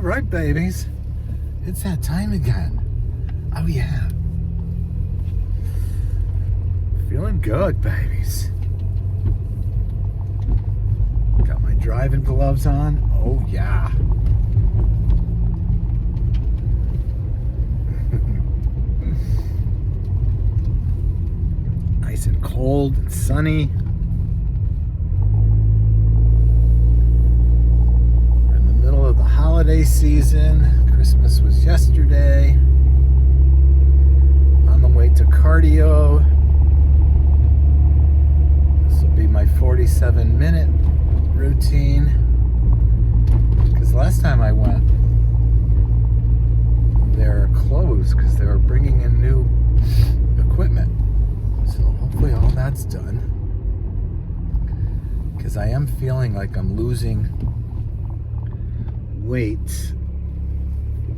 right, babies. It's that time again. Oh, yeah. Feeling good, babies. Got my driving gloves on. Oh, yeah. Nice and cold and sunny. We're in the middle of the holiday season. Christmas was yesterday. On the way to cardio. This will be my 47-minute routine. Because last time I went, they're closed because they were bringing in new equipment. So hopefully all that's done. Because I am feeling like I'm losing weight.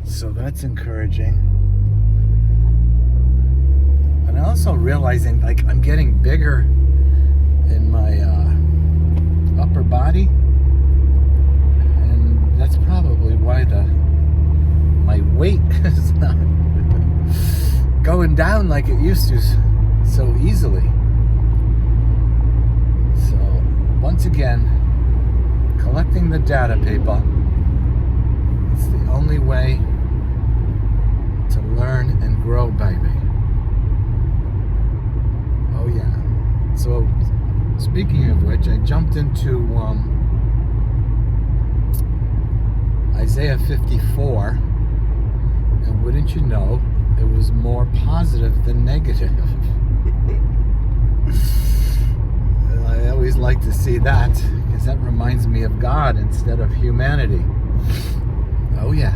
So that's encouraging. And also realizing like I'm getting bigger in my upper body. And that's probably why my weight is not going down like it used to so easily. So once again, collecting the data, people. It's the only way to learn and grow, baby. Oh yeah. So speaking of which, I jumped into Isaiah 54, and wouldn't you know, it was more positive than negative. I always like to see that, because that reminds me of God instead of humanity. Oh yeah.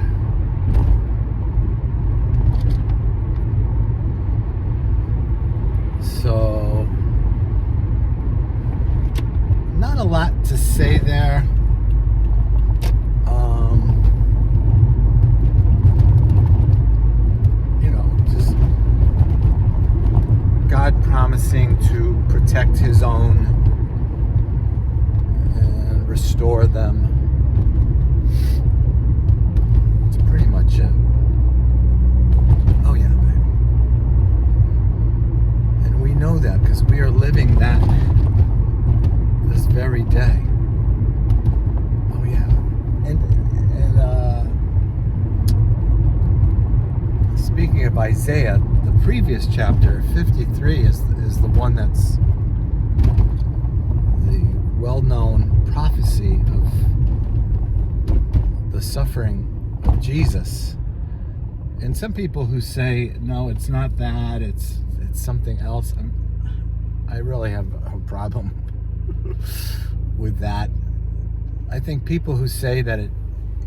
So, not a lot to say there. Just God promising to protect His own and restore them. That's pretty much it. Oh yeah, baby. And we know that because we are living that this very day. Oh yeah. And speaking of Isaiah, the previous chapter, 53, is the one that's the well-known prophecy of the suffering of Jesus. And some people who say, no, it's not that, it's something else. I really have a problem with that. I think people who say that it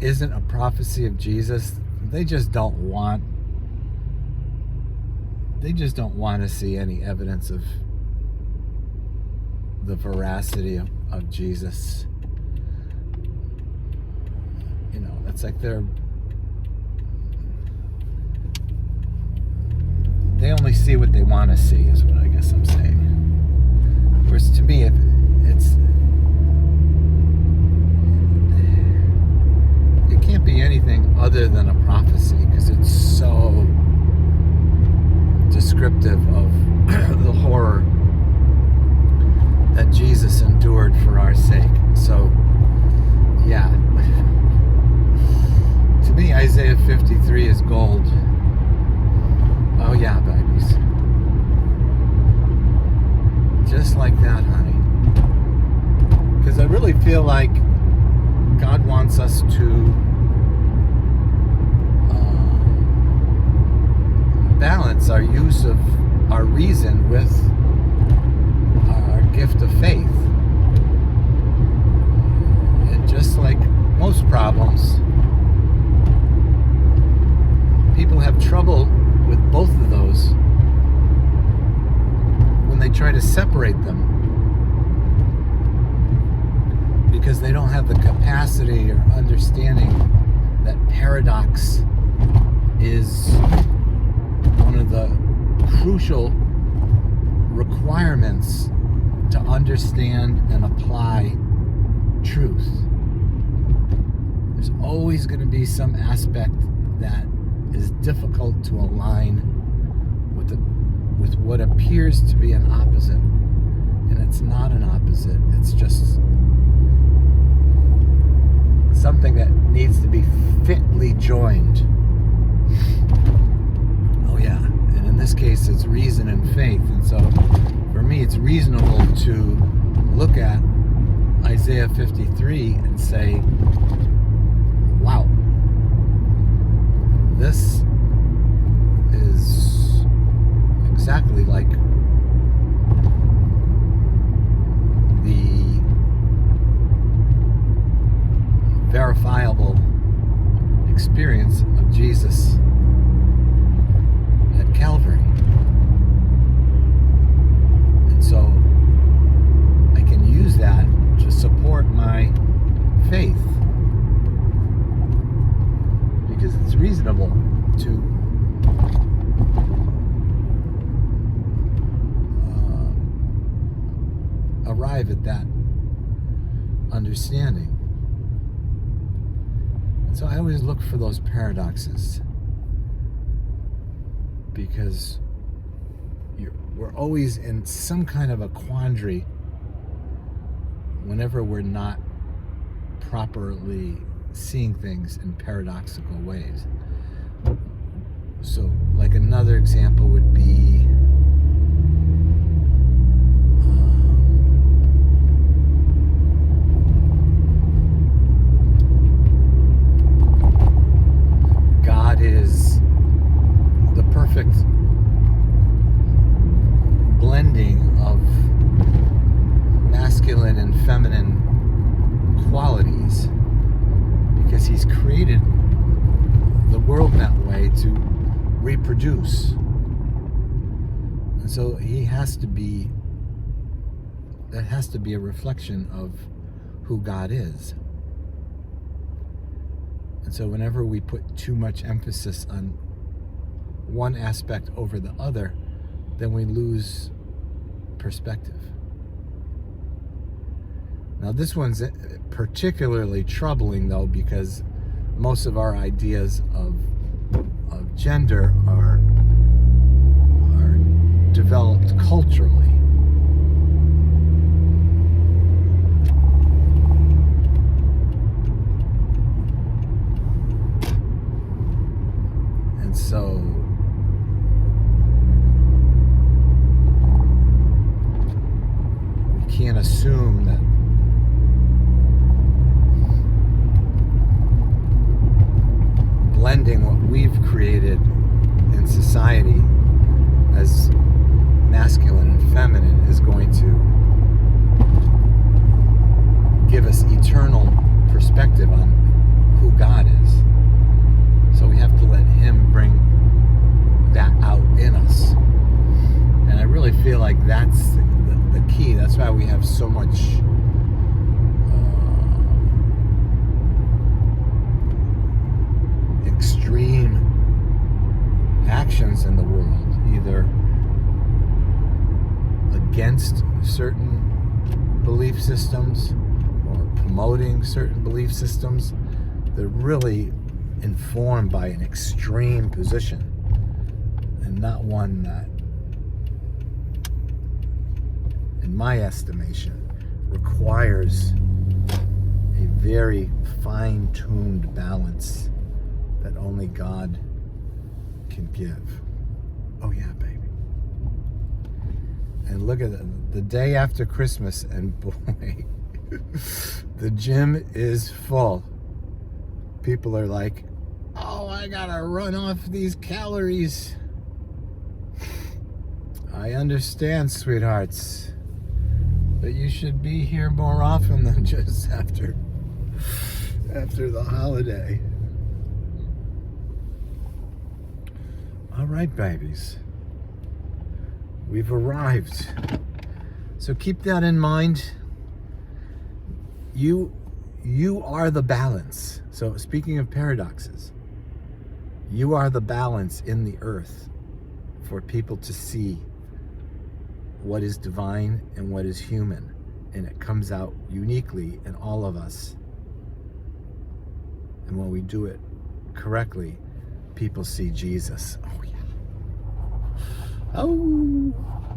isn't a prophecy of Jesus, they just don't want to see any evidence of the veracity of Jesus. It's like they only see what they want to see, is what I guess I'm saying. Whereas to me, it can't be anything other than a prophecy, because it's so descriptive of the horror that Jesus endured for our sake. So, yeah. To me, Isaiah 53 is gold. Oh yeah, babies. Just like that, honey. Because I really feel like God wants us to balance our use of our reason with our gift of faith. And just like most problems, people have trouble with both of those when they try to separate them, because they don't have the capacity or understanding that paradox is one of the crucial requirements to understand and apply truth. There's always going to be some aspect that is difficult to align with what appears to be an opposite. And it's not an opposite. It's just something that needs to be fitly joined. Oh yeah, and in this case it's reason and faith. And so for me it's reasonable to look at Isaiah 53 and say, wow, this is exactly like the verifiable experience of Jesus at Calvary. And so I can use that to support my faith, because it's reasonable to arrive at that understanding. And so I always look for those paradoxes, because we're always in some kind of a quandary whenever we're not properly seeing things in paradoxical ways. So, like another example would be God is the perfect blending of masculine and feminine qualities, because he's created the world that way to reproduce. And so that has to be a reflection of who God is. And so whenever we put too much emphasis on one aspect over the other, then we lose perspective. Now this one's particularly troubling though, because most of our ideas of gender are developed culturally. And so we can't assume that blending what we've created in society as masculine and feminine is going to give us eternal perspective on who God is. So we have to let him bring that out in us. And I really feel like that's the key. That's why we have so much extreme actions in the world, either against certain belief systems or promoting certain belief systems. They're really informed by an extreme position, and not one that, in my estimation, requires a very fine-tuned balance that only God can give. Oh yeah, baby. And look at the day after Christmas, and boy, the gym is full. People are like, oh, I gotta run off these calories. I understand, sweethearts, but you should be here more often than just after the holiday. All right, babies. We've arrived. So keep that in mind. You are the balance. So speaking of paradoxes, you are the balance in the earth for people to see what is divine and what is human. And it comes out uniquely in all of us. And when we do it correctly, people see Jesus. Oh, yeah. Oh.